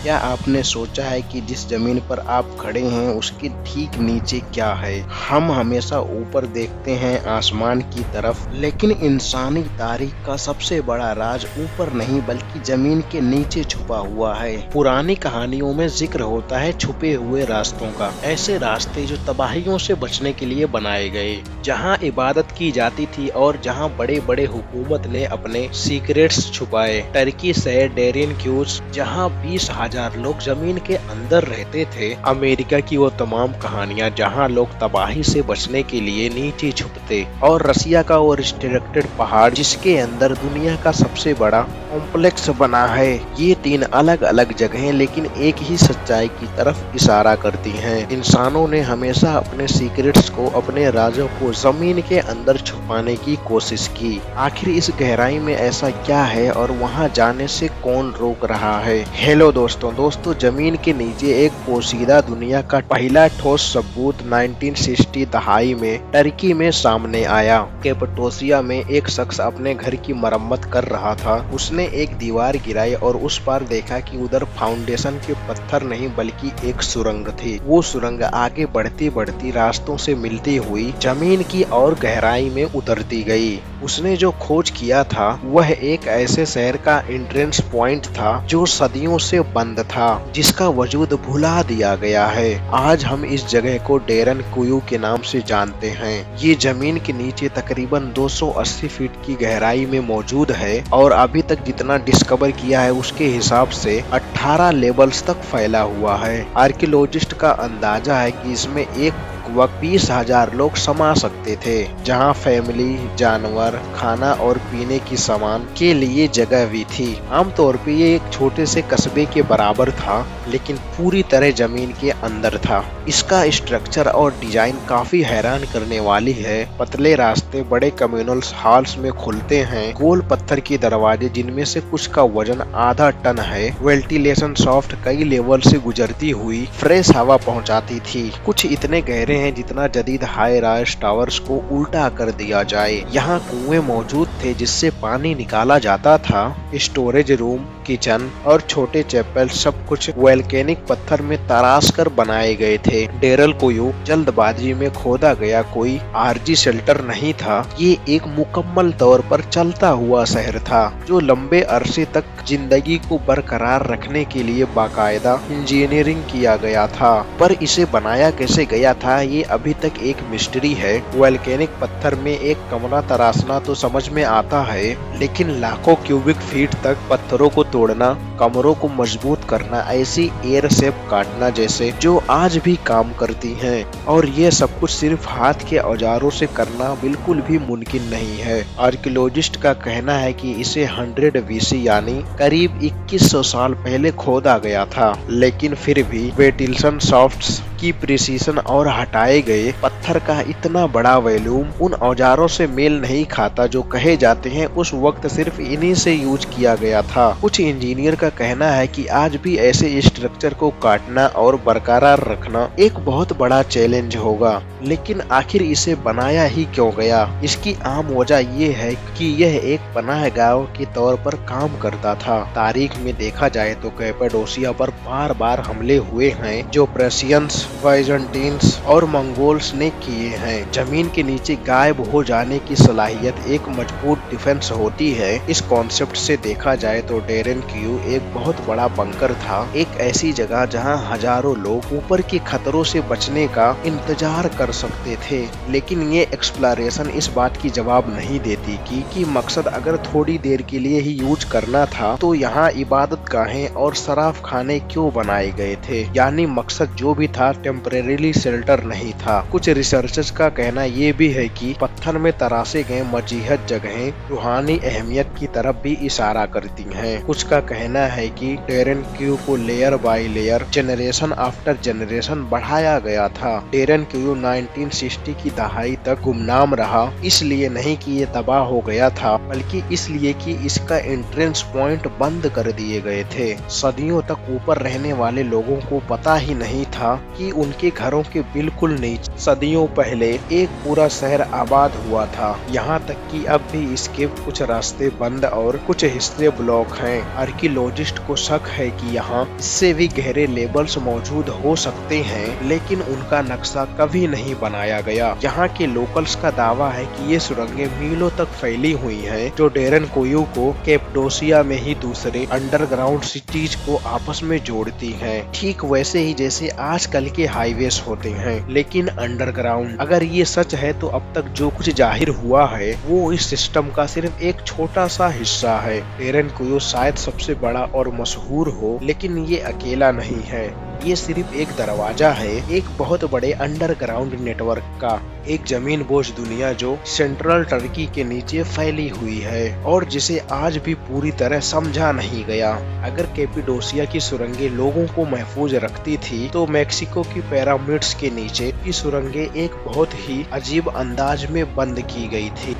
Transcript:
क्या आपने सोचा है कि जिस जमीन पर आप खड़े हैं उसके ठीक नीचे क्या है? हम हमेशा ऊपर देखते हैं आसमान की तरफ, लेकिन इंसानी तारीख का सबसे बड़ा राज ऊपर नहीं बल्कि जमीन के नीचे छुपा हुआ है। पुरानी कहानियों में जिक्र होता है छुपे हुए रास्तों का, ऐसे रास्ते जो तबाहियों से बचने के लिए बनाए गए, जहां इबादत की जाती थी और जहां बड़े बड़े हुकूमत ने अपने सीक्रेट्स छुपाए। टर्की शहर डेरियन क्यूज, जहां 20,000 लोग जमीन के अंदर रहते थे। अमेरिका की वो तमाम कहानियां जहां लोग तबाही से बचने के लिए नीचे छुपते, और रसिया का वो रिस्ट्रिक्टेड पहाड़ जिसके अंदर दुनिया का सबसे बड़ा कॉम्प्लेक्स बना है। ये 3 अलग अलग जगहें लेकिन एक ही सच्चाई की तरफ इशारा करती हैं। इंसानों ने हमेशा अपने सीक्रेट्स को, अपने राजों को जमीन के अंदर छुपाने की कोशिश की। आखिर इस गहराई में ऐसा क्या है और वहां जाने से कौन रोक रहा है? हेलो दोस्तों, जमीन के नीचे एक पोशीदा दुनिया का पहला ठोस सबूत 1960 दहाई में टर्की में सामने आया। कैपटोसिया में एक शख्स अपने घर की मरम्मत कर रहा था। उसने एक दीवार गिराई और उस पर देखा कि उधर फाउंडेशन के पत्थर नहीं बल्कि एक सुरंग थी। वो सुरंग आगे बढ़ती बढ़ती रास्तों से मिलती हुई जमीन की और गहराई में उतरती गई। उसने जो खोज किया था वह एक ऐसे शहर का एंट्रेंस पॉइंट था जो सदियों से बंद था, जिसका वजूद भुला दिया गया है। आज हम इस जगह को डेरन कुयू के नाम से जानते हैं। ये जमीन के नीचे तकरीबन 280 फीट की गहराई में मौजूद है और अभी तक जितना डिस्कवर किया है उसके हिसाब से 18 लेवल्स तक फैला हुआ है। आर्कियोलॉजिस्ट का अंदाजा है कि इसमें एक वक्त 20,000 लोग समा सकते थे, जहां फैमिली, जानवर, खाना और पीने की सामान के लिए जगह भी थी। आमतौर पे ये एक छोटे से कस्बे के बराबर था, लेकिन पूरी तरह जमीन के अंदर था। इसका स्ट्रक्चर और डिजाइन काफी हैरान करने वाली है। पतले रास्ते बड़े कम्युनल हॉल्स में खुलते हैं, गोल पत्थर के दरवाजे जिनमें से कुछ का वजन आधा टन है। वेंटिलेशन सॉफ्ट कई लेवल से गुजरती हुई फ्रेश हवा पहुंचाती थी। कुछ इतने गहरे हैं जितना जदीद हाई राइज टावर्स को उल्टा कर दिया जाए। यहाँ कुएं मौजूद थे जिससे पानी निकाला जाता था। स्टोरेज रूम, किचन और छोटे चैपल सब कुछ वोल्केनिक पत्थर में तराश कर बनाए गए थे। डेरल कुयू जल्दबाजी में खोदा गया कोई आरजी शेल्टर नहीं था। ये एक मुकम्मल तौर पर चलता हुआ शहर था जो लंबे अरसे तक जिंदगी को बरकरार रखने के लिए बाकायदा इंजीनियरिंग किया गया था। पर इसे बनाया कैसे गया था ये अभी तक एक मिस्ट्री है। वोल्केनिक पत्थर में एक कमरा तराशना तो समझ में आता है, लेकिन लाखों क्यूबिक फीट तक पत्थरों को तोड़ना, कमरों को मजबूत करना, ऐसी एयर शेप काटना जैसे जो आज भी काम करती हैं, और ये सब कुछ सिर्फ हाथ के औजारों से करना बिल्कुल भी मुमकिन नहीं है। आर्कियोलॉजिस्ट का कहना है कि इसे 100 BC यानी करीब 2100 साल पहले खोदा गया था, लेकिन फिर भी वेटिल्सन सॉफ्ट्स की प्रिसीजन और हटाए गए पत्थर का इतना बड़ा वॉल्यूम उन औजारों से मेल नहीं खाता जो कहे जाते हैं उस वक्त सिर्फ इन्हीं से यूज किया गया था। कुछ इंजीनियर का कहना है कि आज भी ऐसे स्ट्रक्चर को काटना और बरकरार रखना एक बहुत बड़ा चैलेंज होगा। लेकिन आखिर इसे बनाया ही क्यों गया? इसकी आम वजह ये है कि यह एक पनाहगाह के तौर पर काम करता था। तारीख में देखा जाए तो कैपाडोसिया पर बार बार हमले हुए हैं जो पर्शियंस, बाइजेंटीन्स और मंगोल्स ने किए हैं। जमीन के नीचे गायब हो जाने की सलाहियत एक मजबूत डिफेंस होती है। इस कॉन्सेप्ट से देखा जाए तो डेरन क्यू एक बहुत बड़ा बंकर था, एक ऐसी जगह जहां हजारों लोग ऊपर के खतरों से बचने का इंतजार कर सकते थे। लेकिन ये एक्सप्लोरेशन इस बात की जवाब नहीं देती कि मकसद अगर थोड़ी देर के लिए ही यूज करना था तो यहाँ इबादत गाहें और शराब खाने क्यों बनाए गए थे? यानी मकसद जो भी था टेम्परेरी शेल्टर नहीं था। कुछ रिसर्चर्स का कहना ये भी है कि पत्थर में तराशे गए मजीहत जगहें रूहानी अहमियत की तरफ भी इशारा करती हैं। कुछ का कहना है कि डेरन क्यू को layer by layer, generation after generation बढ़ाया गया था। डेरन क्यू 1960 की दहाई तक गुमनाम रहा, इसलिए नहीं कि ये तबाह हो गया था, बल्कि इसलिए कि इसका एंट्रेंस पॉइंट बंद कर दिए गए थे। सदियों तक ऊपर रहने वाले लोगों को पता ही नहीं था कि कि उनके घरों के बिल्कुल नीचे सदियों पहले एक पूरा शहर आबाद हुआ था। यहाँ तक कि अब भी इसके कुछ रास्ते बंद और कुछ हिस्से ब्लॉक हैं। आर्कियोलॉजिस्ट को शक है कि यहाँ इससे भी गहरे लेबल्स मौजूद हो सकते हैं, लेकिन उनका नक्शा कभी नहीं बनाया गया। यहाँ के लोकल्स का दावा है कि ये सुरंगें मीलों तक फैली हुई हैं, जो डेरन कोयू को कैप्डोसिया में ही दूसरे अंडरग्राउंड सिटीज को आपस में जोड़ती हैं, ठीक वैसे ही जैसे आजकल के हाईवेज होते हैं, लेकिन अंडरग्राउंड। अगर ये सच है तो अब तक जो कुछ जाहिर हुआ है वो इस सिस्टम का सिर्फ एक छोटा सा हिस्सा है। डेरन कोयू शायद सबसे बड़ा और मशहूर हो, लेकिन ये अकेला नहीं है। ये सिर्फ एक दरवाजा है एक बहुत बड़े अंडरग्राउंड नेटवर्क का, एक जमीन बोझ दुनिया जो सेंट्रल टर्की के नीचे फैली हुई है और जिसे आज भी पूरी तरह समझा नहीं गया। अगर कैपिडोसिया की सुरंगें लोगों को महफूज रखती थी, तो मेक्सिको की पिरामिड्स के नीचे की सुरंगें एक बहुत ही अजीब अंदाज में बंद की गई थी।